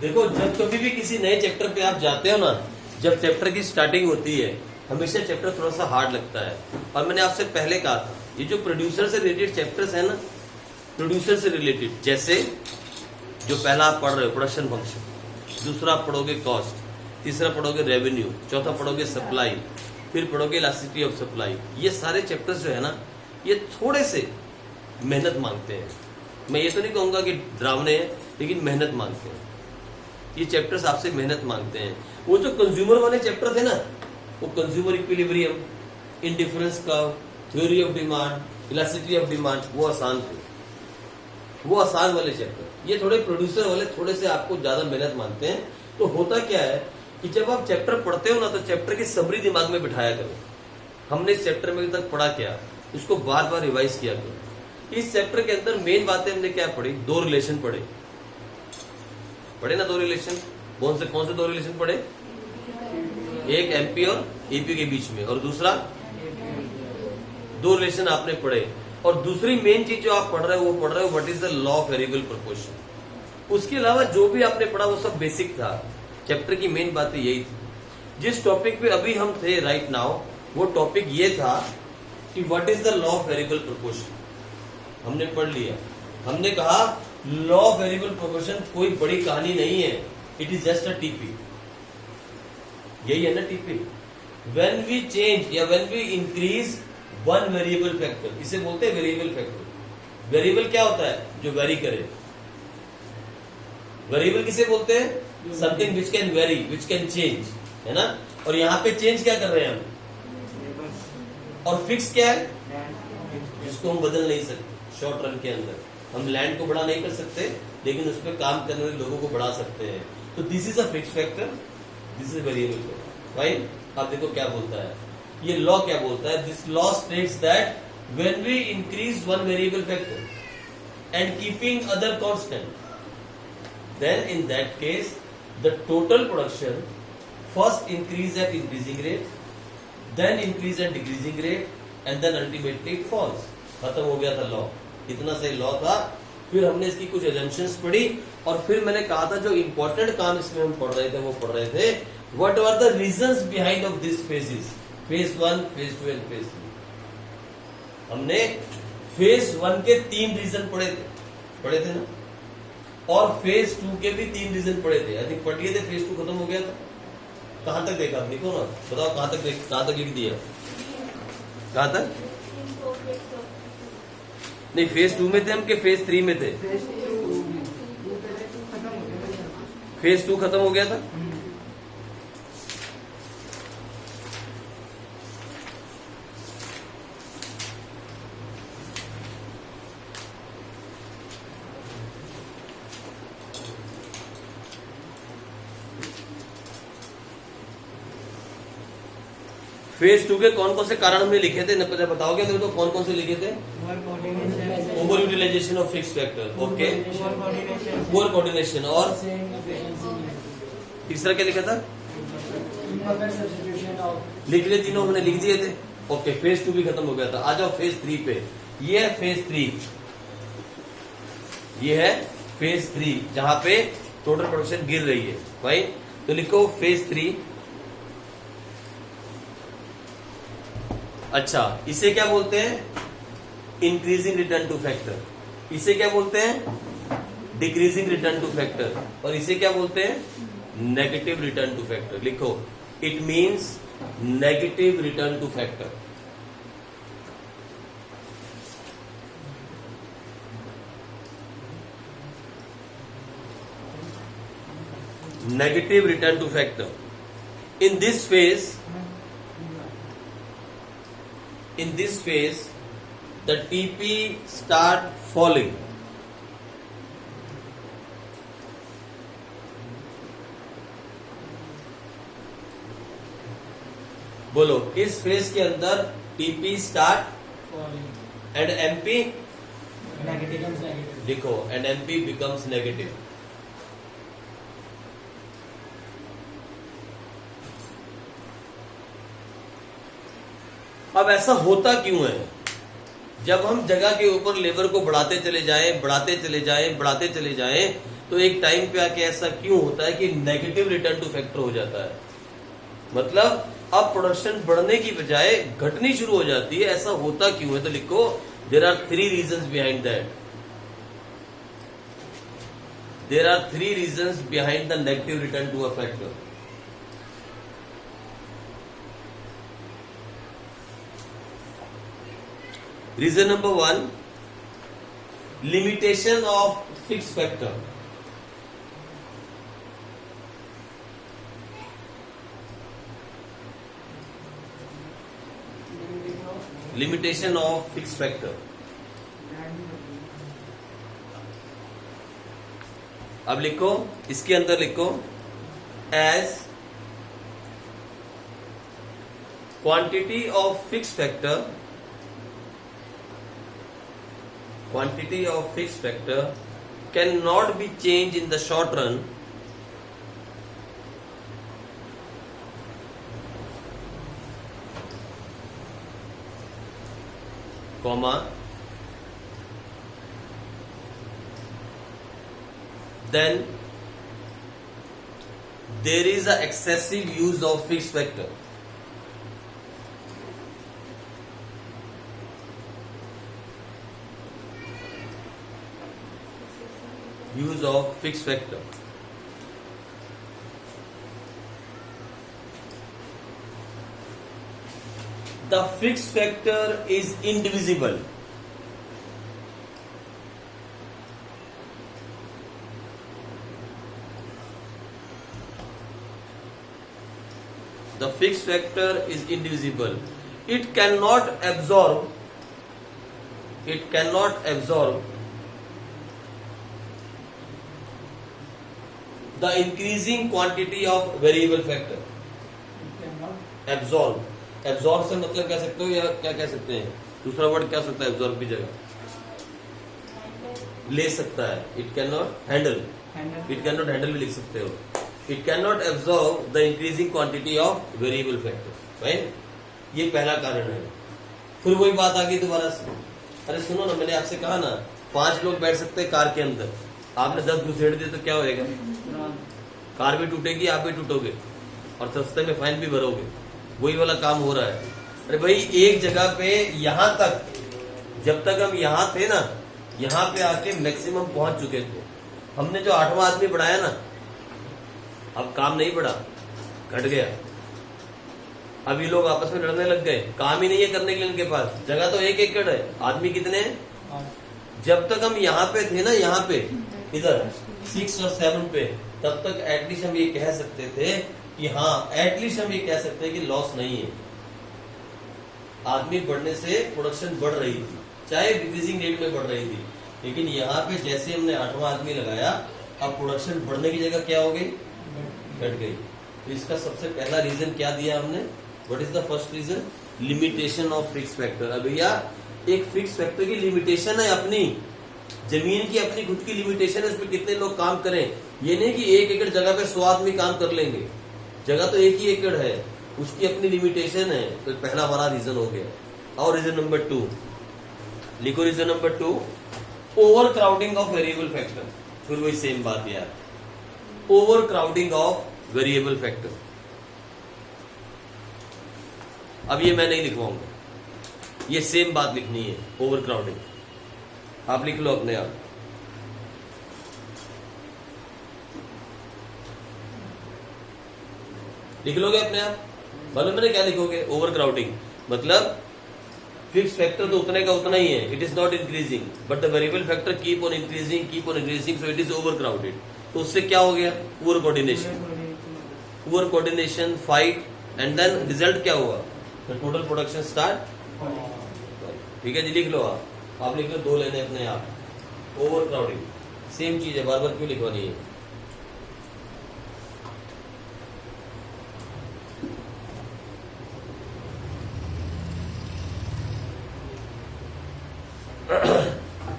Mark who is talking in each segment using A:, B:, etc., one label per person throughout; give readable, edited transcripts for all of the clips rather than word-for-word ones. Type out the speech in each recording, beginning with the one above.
A: देखो, जब कभी भी किसी नए चैप्टर पे आप जाते हो ना, जब चैप्टर की स्टार्टिंग होती है हमेशा चैप्टर थोड़ा सा हार्ड लगता है। और मैंने आपसे पहले कहा था ये जो प्रोड्यूसर से रिलेटेड चैप्टर्स है ना, प्रोड्यूसर से रिलेटेड, जैसे जो पहला आप पढ़ रहे हो प्रोडक्शन फंक्शन, दूसरा आप पढ़ोगे कॉस्ट, तीसरा पढ़ोगे रेवेन्यू, चौथा पढ़ोगे सप्लाई, फिर पढ़ोगे इलास्टिसिटी ऑफ सप्लाई। ये सारे चैप्टर्स जो है ना ये थोड़े से मेहनत मांगते हैं। मैं ये तो नहीं कहूंगा कि डरावने हैं, लेकिन मेहनत मांगते हैं। ये चैप्टर्स आपसे मेहनत मांगते हैं। वो जो कंज्यूमर वाले चैप्टर थे ना, वो consumer equilibrium, indifference curve, theory of demand, elasticity of demand, वो आसान थे, वो आसान वाले चैप्टर। ये थोड़े प्रोड्यूसर वाले थोड़े से आपको ज्यादा मेहनत मांगते हैं। तो होता क्या है कि जब आप चैप्टर पढ़ते हो ना तो चैप्टर की समरी दिमाग में बिठाया करो। हमने इस चैप्टर में अभी तक पढ़ा क्या, उसको बार बार रिवाइज किया करो। इस चैप्टर के अंदर मेन बातें हमने क्या पढ़ी, दो रिलेशन पढ़े ना, दो रिलेशन। कौन से दो रिलेशन पढ़े, एक एमपी और ईपी के बीच में, और दूसरा दो रिलेशन आपने पढ़े। और दूसरी मेन चीज जो आप पढ़ रहे हो वो पढ़ रहे हो what is the law of variable proportion. उसके अलावा जो भी आपने पढ़ा वो सब बेसिक था। चैप्टर की मेन बातें यही थी। जिस टॉपिक पे अभी हम थे राइट नाउ, वो टॉपिक ये था कि what is the law of variable proportion. हमने पढ़ लिया। हमने कहा लॉ ऑफ वेरिएबल प्रोपोर्शन कोई बड़ी कहानी नहीं है, it is just a TP. यही है ना टीपी। व्हेन वी चेंज या when we increase one variable factor, इसे बोलते हैं वेरिएबल फैक्टर। वेरिएबल क्या होता है, जो वेरी करे। वेरिएबल किसे बोलते हैं, something which can very, which can change, है ना। और यहाँ पे चेंज क्या कर रहे हैं हम, और फिक्स क्या है, जिसको हम बदल नहीं सकते। शॉर्ट रन के अंदर हम लैंड को बड़ा नहीं कर सकते, लेकिन उस पर काम करने वाले लोगों को बढ़ा सकते हैं। तो this is a fix factor, this is variable factor, right. अब देखो क्या बोलता है ये लॉ, क्या बोलता है। This law states that when we increase one variable factor and keeping other constant, then in that case the total production first increase at increasing rate, then increase at decreasing rate, and then ultimately it falls। खत्म हो गया था law. इतना सही law था। फिर हमने इसकी कुछ एजम्पशंस पढ़ी, और फिर मैंने कहा था जो इंपॉर्टेंट काम इसमें हम पढ़ रहे थे वो पढ़ रहे थे what are the reasons behind of this phases, phase 1, phase 2 and phase 3। हमने फेज 1 के 3 रीजन पढ़े थे ना, और फेज 2 के भी 3 रीजन पढ़े थे। आई थिंक पढ़ लिए थे। फेज 2 खत्म हो गया था। कहां तक देखा, देखो ना, बताओ कहां तक लिख दिया, कहां तक। नहीं, फेज 2 में थे हम कि फेज 3 में थे। फेज 2 खत्म हो गया था। फेज 2 के कौन कौन से कारण हमने लिखे थे, बताओगे मेरे को कौन कौन से लिखे थे। Over utilization of fix factor, okay, poor coordination, और तीसरा क्या लिखा था, लिख लिए तीनों हमने लिख दिए थे। ओके, फेज 2 भी खत्म हो गया था। आ जाओ फेज 3 पे। ये है फेज 3, ये है फेज 3 जहां पे टोटल प्रोडक्शन गिर रही है भाई। तो लिखो फेज 3। अच्छा, इसे क्या बोलते हैं, इंक्रीजिंग रिटर्न टू फैक्टर। इसे क्या बोलते हैं, डिक्रीजिंग रिटर्न टू फैक्टर। और इसे क्या बोलते हैं, नेगेटिव रिटर्न टू फैक्टर। लिखो, it means negative return two factor. Negative return two factor. In this phase, the TP start falling. बोलो, इस फेज के अंदर TP start and MP
B: negative,
A: लिखो, and MP becomes negative। अब ऐसा होता क्यों है, जब हम जगह के ऊपर लेबर को बढ़ाते चले जाएं, तो एक टाइम पे आके ऐसा क्यों होता है कि नेगेटिव रिटर्न टू फैक्टर हो जाता है, मतलब अब प्रोडक्शन बढ़ने की बजाय घटनी शुरू हो जाती है। ऐसा होता क्यों है? तो लिखो there are 3 reasons behind that. There are 3 reasons behind the negative return to a factor. Reason number 1, limitation of fix factor. Limitation of fix factor. अब लिखो, इसके अंदर लिखो as quantity of fix factor, quantity of fixed factor cannot be changed in the short run, comma, then there is a excessive use of fixed factor. Use of fixed factor. The fixed factor is indivisible. The fixed factor is indivisible. It cannot absorb the increasing quantity of variable factor. Absorb से मतलब कह सकते हो या क्या कह सकते हैं? दूसरा वर्ड क्या हो सकता है absorb की जगह? ले सकता है. It cannot handle भी लिख सकते हो. It cannot absorb the increasing quantity of variable factor. Fine? ये पहला कारण है. फिर वही बात आ गई दोबारा से. अरे सुनो ना, मैंने आपसे कहा ना 5 लोग बैठ सकते हैं कार के अंदर. आपने 10 घुसेड़ दिए तो क्या होएगा? कार भी टूटेगी, आप भी टूटोगे और सस्ते में फाइन भी भरोगे. वही वाला काम हो रहा है. अरे भाई एक जगह पे यहां तक, जब तक हम यहां थे ना, यहां पे आके मैक्सिमम पहुंच चुके थे. हमने जो 8वां आदमी बढ़ाया ना, अब काम नहीं बढ़ा, घट गया. अब ये लोग आपस में लड़ने लग गए. काम ही नहीं है करने के लिए इनके पास. जगह तो 1 एकड़ है, आदमी कितने हैं? जब तक हम यहाँ पे थे ना, यहाँ पे इधर 6 और 7 पे, तब तक एटलीस्ट हम ये कह सकते थे कि हाँ, एटलीस्ट हम ये कह सकते हैं कि लॉस नहीं है. आदमी बढ़ने से प्रोडक्शन बढ़ रही थी, चाहे डिक्रीजिंग रेट में बढ़ रही थी. लेकिन यहाँ पे जैसे हमने 8वां आदमी लगाया, अब प्रोडक्शन बढ़ने की जगह क्या हो गई? घट गई. तो इसका सबसे पहला रीजन क्या दिया हमने? What is the first reason? Limitation of fix factor. अब भैया एक फिक्स फैक्टर की लिमिटेशन है, अपनी जमीन की अपनी खुद की लिमिटेशन है. उसमें कितने लोग काम करें, ये नहीं कि 1 एकड़ जगह पे 100 आदमी काम कर लेंगे. जगह तो 1 ही एकड़ है, उसकी अपनी लिमिटेशन है. तो पहला बड़ा रीजन हो गया. और रीजन नंबर 2 लिखो. Reason number 2, overcrowding of variable factor. फिर वही सेम बात यार, overcrowding of variable factor. अब ये मैं नहीं लिखवाऊंगा, ये सेम बात लिखनी है. ओवर क्राउडिंग आप लिख लो अपने आप. लिख लोगे अपने आप? मालूम मैंने क्या लिखोगे? ओवर क्राउडिंग मतलब फिक्स फैक्टर तो उतने का उतना ही है, it is not increasing, but the variable factor keep on increasing, so it is overcrowded. तो उससे क्या हो गया? Poor coordination, fight, and then result क्या हुआ? Total production start. ठीक है जी, लिख लो आप लिख लो 2 लेने अपने आप. ओवर क्राउडिंग सेम चीज है, बार बार क्यों लिखवानी है?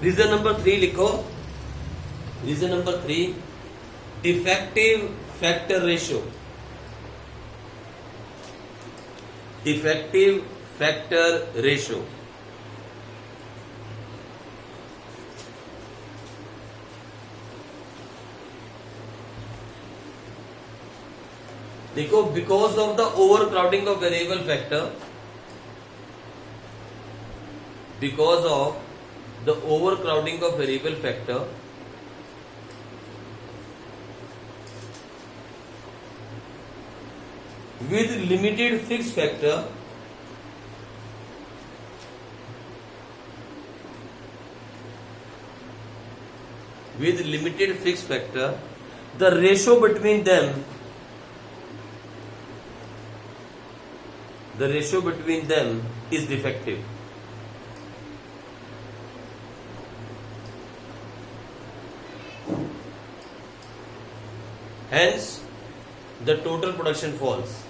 A: रीजन नंबर 3 लिखो. Reason number 3, defective factor ratio. Defective factor ratio. देखो, because of the overcrowding of variable factor, because of the overcrowding of variable factor, with limited fixed factor, with limited fixed factor, the ratio between them, the ratio between them is defective. Hence, the total production falls.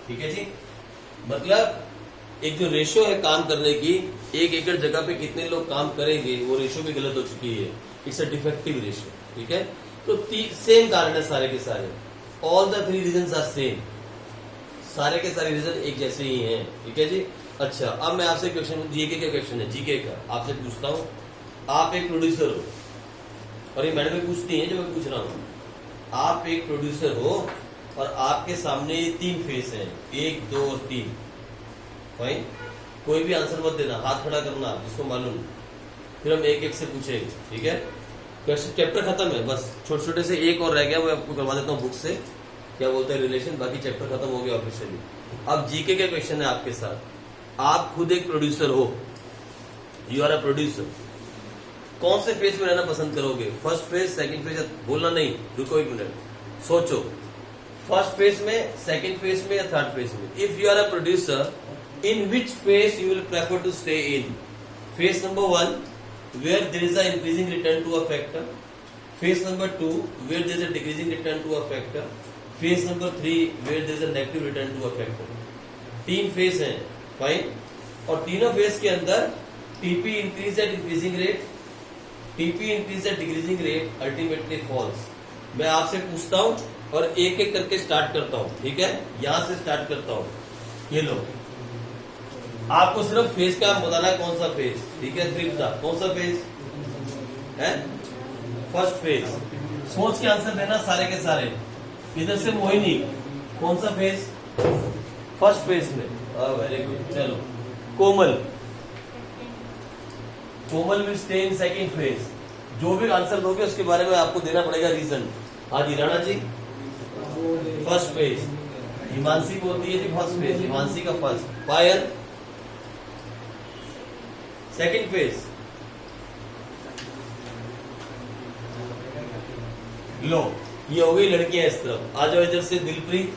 A: ठीक है जी, मतलब एक जो ratio है काम करने की, 1 एकड़ जगह पे कितने लोग काम करेंगे, वो रेशो भी गलत हो चुकी है. It's a defective ratio. ठीक है, तो सेम कारण है सारे के सारे. All the 3 reason are same. सारे के सारे रीजन एक जैसे ही हैं. ठीक है जी. अच्छा, अब मैं आपसे क्वेश्चन, जीके का क्वेश्चन है, जीके का आपसे पूछता हूँ. आप एक प्रोड्यूसर हो, और ये मैडम पूछती है जो मैं पूछ रहा हूँ. आप एक प्रोड्यूसर हो और आपके सामने 3 फेस हैं, 1, 2 और 3. फाइन, कोई भी आंसर मत देना, हाथ खड़ा करना जिसको मालूम, फिर हम एक एक से पूछेंगे. ठीक है, क्वेश्चन चैप्टर खत्म है, बस छोटे छोटे से एक और रह गया, मैं आपको करवा देता हूँ बुक से, क्या बोलते हैं रिलेशन. बाकी चैप्टर खत्म हो गया ऑफिशियली. अब जीके का क्वेश्चन है आपके साथ. आप खुद एक प्रोड्यूसर हो, यू आर अ प्रोड्यूसर. कौन से फेज में रहना पसंद करोगे? First phase, second phase? बोलना नहीं, रुको 1 मिनट, सोचो. फर्स्ट फेज में, सेकंड फेज में या थर्ड फेज में? If you are a producer, in which phase you will prefer to stay in? Phase number 1 where there is a increasing return to a factor, phase number 2 where there is a decreasing return to a factor, phase number 3 where there is a negative return to a factor. 3 phase हैं. Fine, और तीनों phase के अंदर TP increase at increasing rate, TP increase at decreasing rate, ultimately falls. मैं आपसे पूछता हूं और एक एक करके स्टार्ट करता हूं. ठीक है, यहां से स्टार्ट करता हूं. ये लो, आपको सिर्फ फेज का बताना है, कौन सा फेज. ठीक है, त्रिपदा कौन सा फेज है? First phase. सोच के आंसर देना सारे के सारे. इधर से मोहिनी, कौन सा फेज? फर्स्ट फेज में. Very good. चलो, Komal, Komal will stay in second phase. जो भी आंसर दोगे उसके बारे में आपको देना पड़ेगा रीजन. हाँ जी, राणा जी, फर्स्ट फेज. हिमांशी बोलती है जी फर्स्ट फेज, हिमांशी का फर्स्ट. पायल, सेकंड फेज. लो, ये हो गई लड़कियां इस तरफ. आ जाओ इधर से. Dilpreet,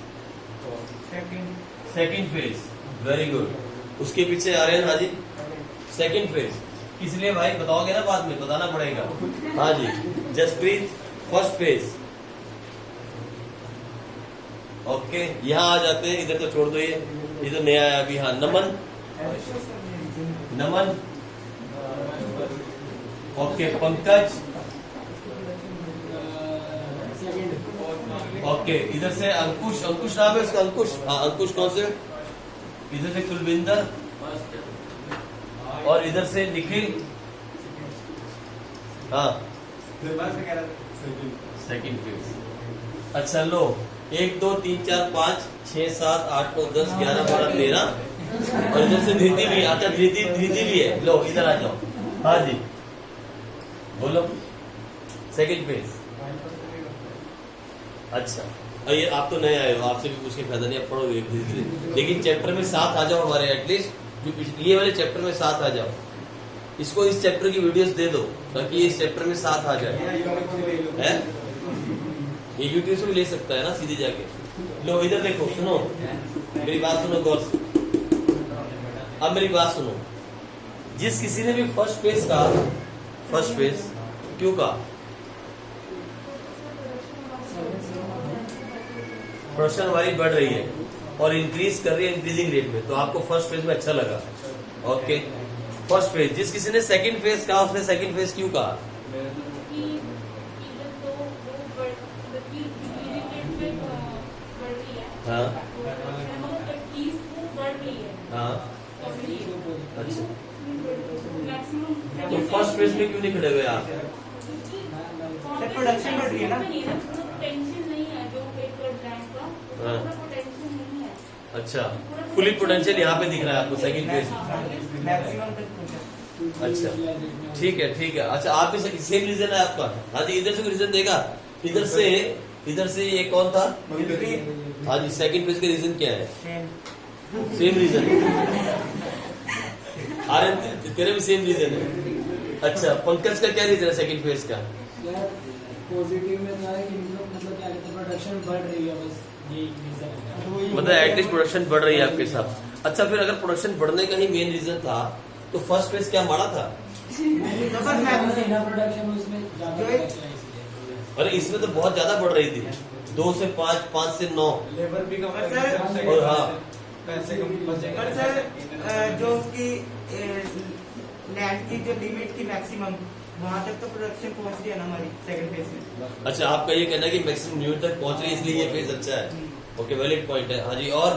A: second phase. Very good. उसके पीछे आर्यन, हाँ जी, सेकंड फेज. किस लिए भाई बताओगे ना, बाद में बताना पड़ेगा. हाँ जी, जसप्रीत, फर्स्ट फेज. ओके, यहाँ आ जाते हैं. इधर तो छोड़ दो, ये इधर नया आया अभी. हाँ, नमन, नमन. ओके, पंकज. ओके, इधर से अंकुश, अंकुश नाम है उसका, अंकुश. हाँ, अंकुश कौन से? इधर से कुलविंदर, और इधर से निखिल. हाँ, सेकंड फेज. अच्छा लो, 1 2 3 4 5 6 7 8 9 10 11 12 13, और इधर से धृति भी. अच्छा, धृति भी है. लो, इधर आ जाओ. हाँ जी, बोलो. Second phase. अच्छा, ये आप तो नए आए हो, आपसे भी पूछ के फायदा नहीं, आप पढ़ोगे धीरे धीरे. लेकिन चैप्टर में साथ आ जाओ हमारे, एटलीस्ट जो ये वाले चैप्टर में साथ आ जाओ. इसको इस चैप्टर की वीडियोस दे दो ताकि ये इस चैप्टर में साथ आ जाए. है, ये यूट्यूब से भी ले सकता है ना सीधे जाके. लो, इधर देखो, सुनो मेरी बात, सुनो गौर से. अब मेरी बात सुनो. जिस किसी ने भी फर्स्ट फेज का, फर्स्ट फेज क्यों कहा? प्रोडक्शन हमारी बढ़ रही है और इंक्रीज कर रही है इंक्रीजिंग रेट में, तो आपको फर्स्ट फेज में अच्छा लगा. Okay, first phase. जिस किसी ने सेकंड फेज कहा, उसने सेकंड फेज क्यों कहा? हाँ, हाँ. अच्छा, तो फर्स्ट फर्स्ट फेज में क्यों नहीं खड़े हुए आप?
B: प्रोडक्शन बढ़ रही है ना।
C: पोटेंशियल नहीं है जो पेपर ब्रांड का,
A: हाँ।
C: पूरा पोटेंशियल नहीं है।
A: अच्छा, फुली पोटेंशियल यहाँ पे दिख रहा है आपको सेकंड फेज।
B: मैक्सिमम तक पहुंचा।
A: अच्छा ठीक है। अच्छा आप भी सेम रीजन है आपका? हाँ जी, इधर से रीजन देगा, इधर से ये कौन था? हाँ जी, सेकंड फेज का रीजन क्या है? Same reason. अरे तेरे भी सेम रीजन है। अच्छा, पंकज का क्या रीजन है सेकंड फेज का?
D: पॉजिटिव में था कि मतलब क्या कहते हैं प्रोडक्शन बढ़ रही है, बस यही रीजन है।
A: मतलब एटलीस्ट प्रोडक्शन बढ़ रही है आपके साथ। अच्छा, फिर अगर प्रोडक्शन बढ़ने का ही मेन रीजन था तो फर्स्ट फेज क्या माड़ा था?
D: प्रोडक्शन उसमें ज्यादा production है इसलिए।
A: अरे इसमें तो बहुत ज्यादा बढ़ रही थी, 2 से 5, 5 से 9।
B: लेबर भी कम है
A: और हाँ,
B: पैसे कम बचेंगे। पर सर जो उसकी लैंड की जो लिमिट की मैक्सिमम वहाँ तक तो प्रोडक्शन पहुँच रही है ना हमारी सेकंड फेज में।
A: अच्छा आपका ये कहना है कि मैक्सिमम लिमिट तक पहुंच रही है इसलिए ये फेज अच्छा है। ओके, वैलिड पॉइंट है। हाँ जी, और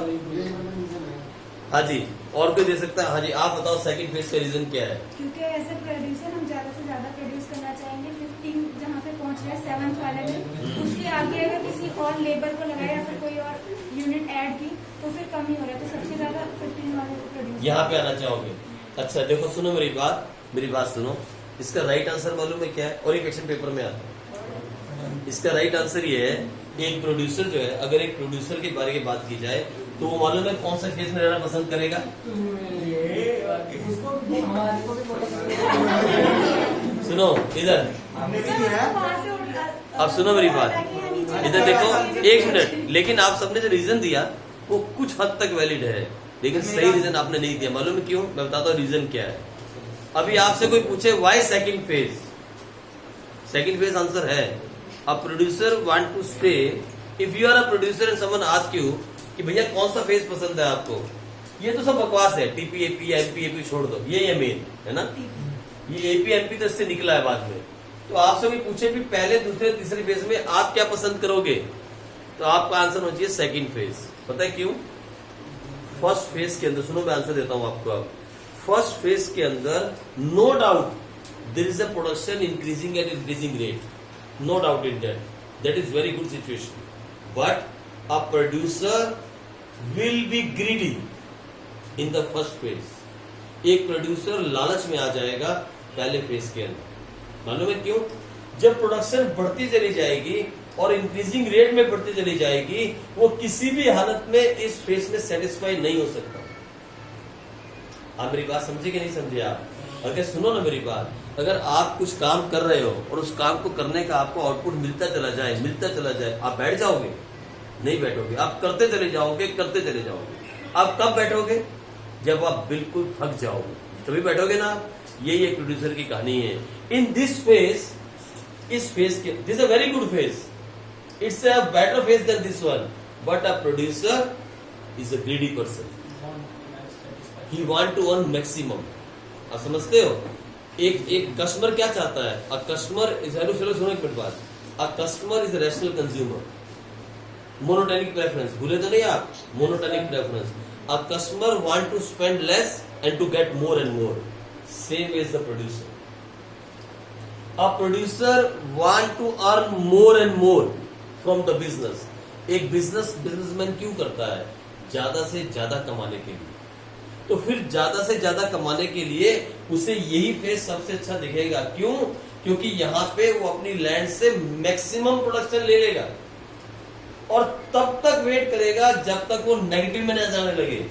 A: हाँ जी, और कोई दे सकता है? हाँ जी, आप बताओ सेकंड फेज का रीजन क्या है?
E: क्योंकि एज ए प्रोड्यूसर हम ज्यादा से ज्यादा प्रोड्यूस करना चाहेंगे। 15 जहाँ पे पहुँच रहा है 7th वाले में, उसके आगे अगर किसी और लेबर को लगाया या फिर कोई और यूनिट ऐड की तो फिर कम ही हो रहा है। तो सबसे ज्यादा 15 वाले को प्रोड्यूस
A: यहाँ पे आना चाहोगे? अच्छा देखो, सुनो मेरी बात सुनो। इसका राइट आंसर मालूम है क्या है? और एक क्वेश्चन पेपर में आता है। इसका राइट आंसर ये है, एक प्रोड्यूसर जो है, अगर एक प्रोड्यूसर के बारे में बात की जाए तो वो मालूम है कौन सा फेज में रहना पसंद करेगा?
D: उसको हमारे को भी
A: सुनो इधर, अब सुनो मेरी बात, इधर देखो, एक मिनट। लेकिन आप सबने जो रीजन दिया वो कुछ हद तक वैलिड है, लेकिन सही रीजन आपने नहीं दिया। मालूम है क्यों? मैं बताता हूँ रीजन क्या है। अभी आपसे कोई पूछे why second phase, second phase answer है a producer want to stay. If you are a producer and someone ask you कि भैया कौन सा फेज पसंद है आपको, ये तो सब बकवास है, टीपी एपी एमपी एपी छोड़ दो, ये मेन है ना। ये एपी एमपी तो इससे निकला है बाद में। तो आपसे कोई पूछे भी पहले दूसरे तीसरे फेज में आप क्या पसंद करोगे, तो आपका आंसर होना चाहिए सेकंड फेज। पता है क्यों? फर्स्ट फेज के अंदर, सुनो मैं आंसर देता हूं आपको। अब फर्स्ट फेज के अंदर no doubt there is a production increasing at increasing rate, no doubt in that is very good situation, but a producer will be greedy in the first phase. एक producer लालच में आ जाएगा पहले phase के अंदर। मालूम है क्यों? जब प्रोडक्शन बढ़ती चली जाएगी और इंक्रीजिंग रेट में बढ़ती चली जाएगी, वो किसी भी हालत में इस फेज में सेटिस्फाई नहीं हो सकता। आप मेरी बात समझे कि नहीं समझे? आप अगर सुनो ना मेरी बात, अगर आप कुछ काम कर रहे हो और उस काम को करने का आपको आउटपुट मिलता चला जाए, आप बैठ जाओगे? नहीं बैठोगे, आप करते चले जाओगे। आप कब बैठोगे? जब आप बिल्कुल थक जाओगे, तभी बैठोगे ना। यही एक प्रोड्यूसर की कहानी है। इन दिस फेज, इस फेज के, this a very good phase, it's a better phase than this one, but a producer is a greedy person, he want to earn maximum. आप समझते हो? एक कस्टमर क्या चाहता है? अ कस्टमर इज, चलो सुनो एक मिनट बात, a customer is a rational consumer, monotonic preference, भूले तो नहीं आप? Monotonic preference. A customer want to spend less and to get more and more, same as the producer. A producer want to earn more and more from the business. एक businessman क्यों करता है? ज्यादा से ज्यादा कमाने के लिए। तो फिर ज्यादा से ज्यादा कमाने के लिए उसे यही फेज सबसे अच्छा दिखेगा। क्यों? क्योंकि यहाँ पे वो अपनी लैंड से मैक्सिमम प्रोडक्शन ले लेगा और तब तक वेट करेगा जब तक वो नेगेटिव में न जाने लगे।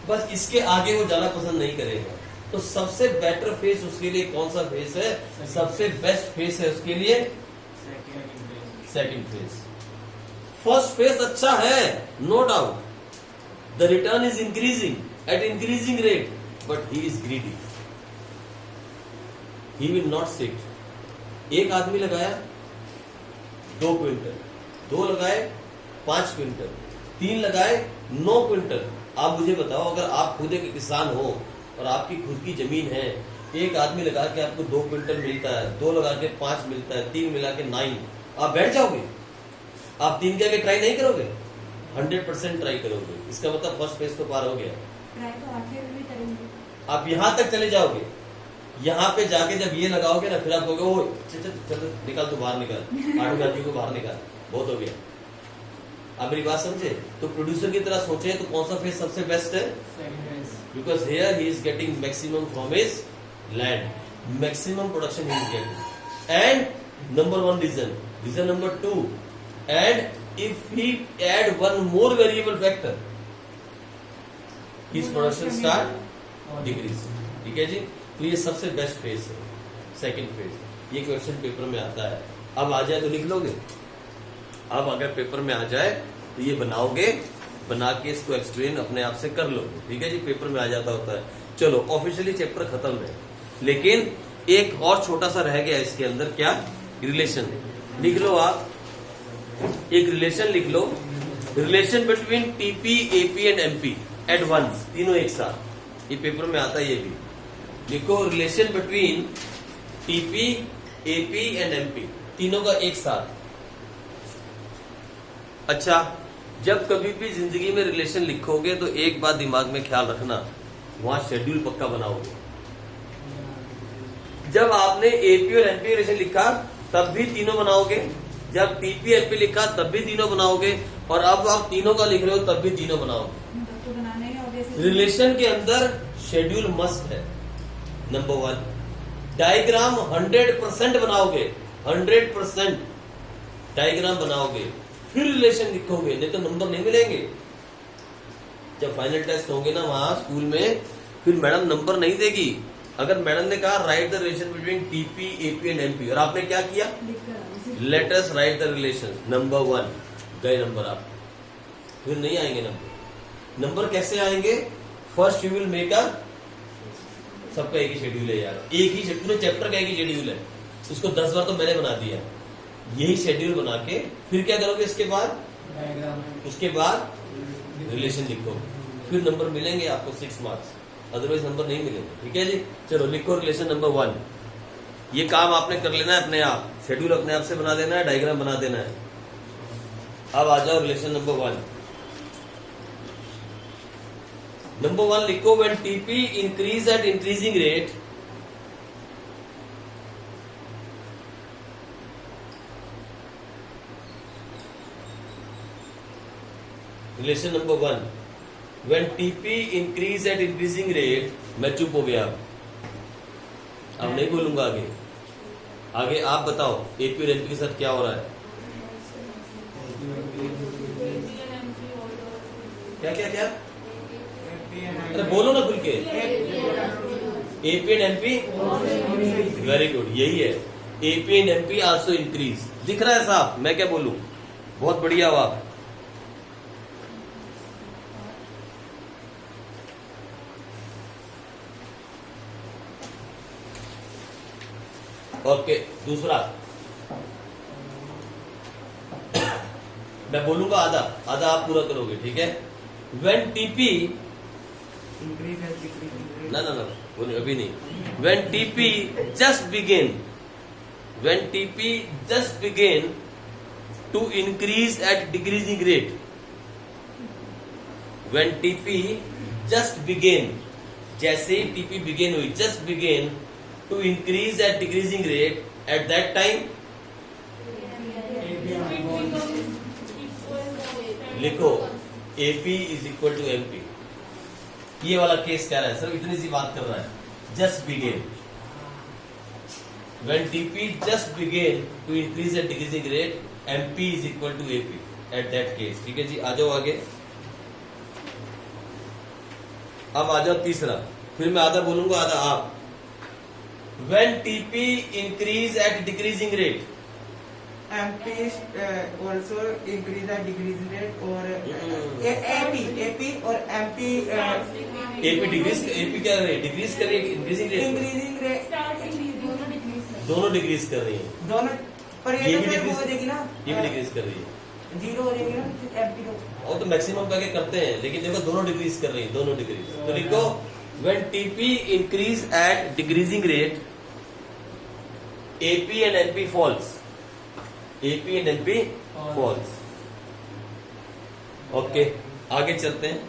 A: बस इसके आगे वो जाना पसंद नहीं करेगा। तो सबसे बेटर फेज उसके लिए कौन सा फेज है? सबसे बेस्ट फेज है उसके लिए सेकंड फेज। फर्स्ट फेज अच्छा है, no doubt, the return is increasing at increasing rate, but he is greedy, he will not sit. एक आदमी लगाया 2 क्विंटल, 2 लगाए 5 क्विंटल, 3 लगाए 9 क्विंटल। आप मुझे बताओ, अगर आप खुद एक किसान हो और आपकी खुद की जमीन है, एक आदमी लगा के आपको 2 क्विंटल मिलता है, 2 लगा के 5 मिलता है, 3 मिला के 9, आप बैठ जाओगे? आप 3 के आगे ट्राई नहीं करोगे? 100% ट्राई करोगे। इसका मतलब फर्स्ट फेज तो पार हो गया।
E: ट्राई तो आखिर भी करेंगे।
A: आप यहां तक चले जाओगे, यहाँ पे जाके जब ये लगाओगे ना, फिर आप कहोगे ओ चल निकाल, तू बाहर निकाल, आठ गांधी को बाहर निकाल, बहुत हो गया। आप मेरी बात समझे? तो प्रोड्यूसर की तरह सोचे तो कौन सा फेज सबसे बेस्ट है? Because here he is getting maximum from his land, maximum production he is getting. And number one reason number two, and if he add one more variable factor, his production start decrease. ठीक है जी, तो ये सबसे best phase है, second phase. ये question paper में आता है। अब आ जाए तो लिख लोगे, अब अगर पेपर में आ जाए तो ये बनाओगे, बना के इसको एक्सप्लेन अपने आप से कर लोगे। ठीक है जी, पेपर में आ जाता होता है। चलो ऑफिशियली चैप्टर खत्म है, लेकिन एक और छोटा सा रह गया इसके अंदर, क्या? रिलेशन। लिख लो आप, एक रिलेशन लिख लो, relation between TP, AP and MP at once, तीनों एक साथ। ये पेपर में आता है, ये भी लिखो, relation between TP, AP and MP, तीनों का एक साथ। अच्छा, जब कभी भी जिंदगी में रिलेशन लिखोगे तो एक बात दिमाग में ख्याल रखना, वहां शेड्यूल पक्का बनाओगे। जब आपने एपी और एमपी रिलेशन लिखा तब भी तीनों बनाओगे, जब टीपी एमपी लिखा तब भी तीनों बनाओगे, और अब आप तीनों का लिख रहे हो तब भी तीनों बनाओगे।
E: तो बनाना ही होगा।
A: रिलेशन के अंदर शेड्यूल मस्ट है। नंबर वन, डायग्राम 100% बनाओगे, 100% डायग्राम बनाओगे, फिर रिलेशन लिखोगे, नहीं तो नंबर नहीं मिलेंगे। जब फाइनल टेस्ट होंगे ना वहां स्कूल में, फिर मैडम नंबर नहीं देगी। अगर मैडम ने कहा right the relation between TP, AP and MP, और आपने क्या किया? Let us right the relation, number one, गए नंबर आप, फिर नहीं आएंगे नंबर। नंबर कैसे आएंगे? First you will make a, सबका एक ही शेड्यूल है यार, एक ही पूरे चैप्टर का एक ही शेड्यूल है, उसको 10 बार तो मैंने बना दिया। यही शेड्यूल बना के फिर क्या करोगे? इसके बाद उसके बाद रिलेशन लिखो, फिर नंबर मिलेंगे आपको 6 मार्क्स, अदरवाइज नंबर नहीं मिलेंगे। ठीक है जी, चलो लिखो रिलेशन नंबर 1। ये काम आपने कर लेना है अपने आप, शेड्यूल अपने आप से बना देना है, डायग्राम बना देना है। अब आ जाओ रिलेशन नंबर 1। नंबर 1 लिखो, when TP increase at increasing rate, relation number 1, when TP increase at increasing rate. मैं चुप हो गया, अब नहीं बोलूंगा आगे। आगे आप बताओ एपी और एमपी के साथ क्या हो रहा है? क्या क्या क्या? अरे बोलो ना खुल के। AP and MP, very good, यही है। AP and MP also increase, दिख रहा है साहब? मैं क्या बोलूं? बहुत बढ़िया हुआ। ओके, दूसरा मैं बोलूंगा आधा आधा, आप पूरा करोगे, ठीक है? When TP
B: increase and decrease,
A: ना बोलो अभी नहीं। When TP just begin, when TP just begin to increase at decreasing rate, when TP just begin, जैसे ही टीपी बिगिन हुई, just begin to increase at decreasing rate, at that time लिखो AP is equal to MP. ये वाला case क्या रहा है? Sir इतनी सी बात कर रहा है, just begin, when TP just begin to increase at decreasing rate, MP is equal to AP at that case. ठीक है जी, आ जाओ आगे। अब आ जाओ तीसरा, फिर मैं आधा बोलूंगा आधा आप। When TP increase at decreasing rate,
B: MP also increase at decreasing rate, और AP और MP
A: AP डिक्रीज, AP क्या कर रही है? डिक्रीज कर रही है, इंक्रीजिंग रेट,
B: इंक्रीजिंग रेट,
A: दोनों डिक्रीज कर रही है।
B: दोनों, पर
A: ये
B: ये
A: भी
B: तो
A: decrease-
B: वो हो जाएगी ना,
A: ये भी डिक्रीज कर रही है,
B: 0 हो जाएगी ना MP तो।
A: और तो मैक्सिमम करके करते हैं, लेकिन देखो दोनों डिक्रीज कर रही है, दोनों डिक्रीज। तो लिखो when TP increase at decreasing rate, AP and MP falls, AP and MP falls। Okay, आगे चलते हैं।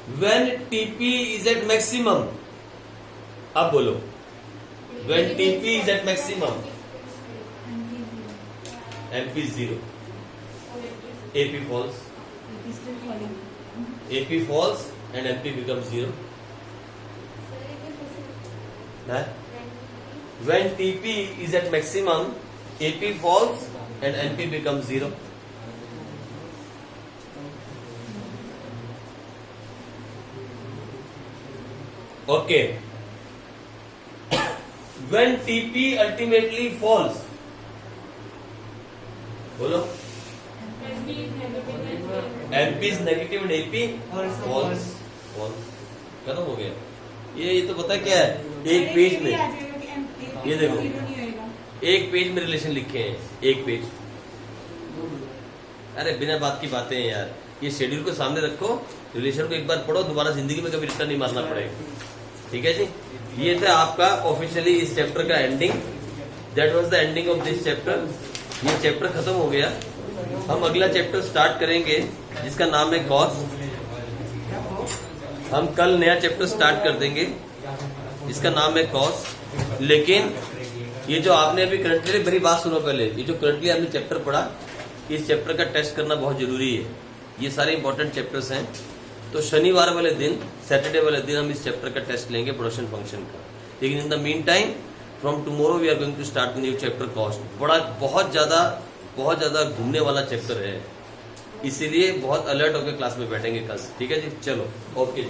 A: When TP is at maximum, अब बोलो, when TP is at maximum, MP 0, AP falls, AP falls and MP become 0. When TP is at maximum, AP falls and NP becomes 0. Okay. When TP ultimately falls, बोलो, MP is negative and AP false. खत्म हो गया. ये तो पता क्या है, एक पेज में, ये देखो, एक पेज में रिलेशन लिखे हैं, एक पेज. अरे बिना बात की बातें हैं यार. ये शेड्यूल को सामने रखो, रिलेशन को एक बार पढ़ो, दोबारा जिंदगी में कभी रिटर्न नहीं मारना पड़ेगा. ठीक है जी. ये था आपका ऑफिशियली इस चैप्टर का ending. That was the ending of this chapter. ये चैप्टर खत्म हो गया. हम अगला चैप्टर स्टार्ट करेंगे जिसका नाम है कॉस. हम कल नया चैप्टर स्टार्ट कर देंगे जिसका नाम है कॉस. लेकिन ये जो आपने अभी करंटली, मेरी बात सुनो पहले, ये जो करंटली आपने चैप्टर पढ़ा, इस चैप्टर का टेस्ट करना बहुत जरूरी है. ये सारे इंपॉर्टेंट चैप्टर्स हैं. तो शनिवार वाले दिन, सैटरडे वाले दिन हम इस चैप्टर का टेस्ट लेंगे, प्रोडक्शन फंक्शन का. लेकिन in the mean time from tomorrow we are going to start new chapter cost. बहुत ज्यादा घूमने वाला चैप्टर है, इसीलिए बहुत अलर्ट होकर क्लास में बैठेंगे कल. ठीक है जी, चलो, ओके.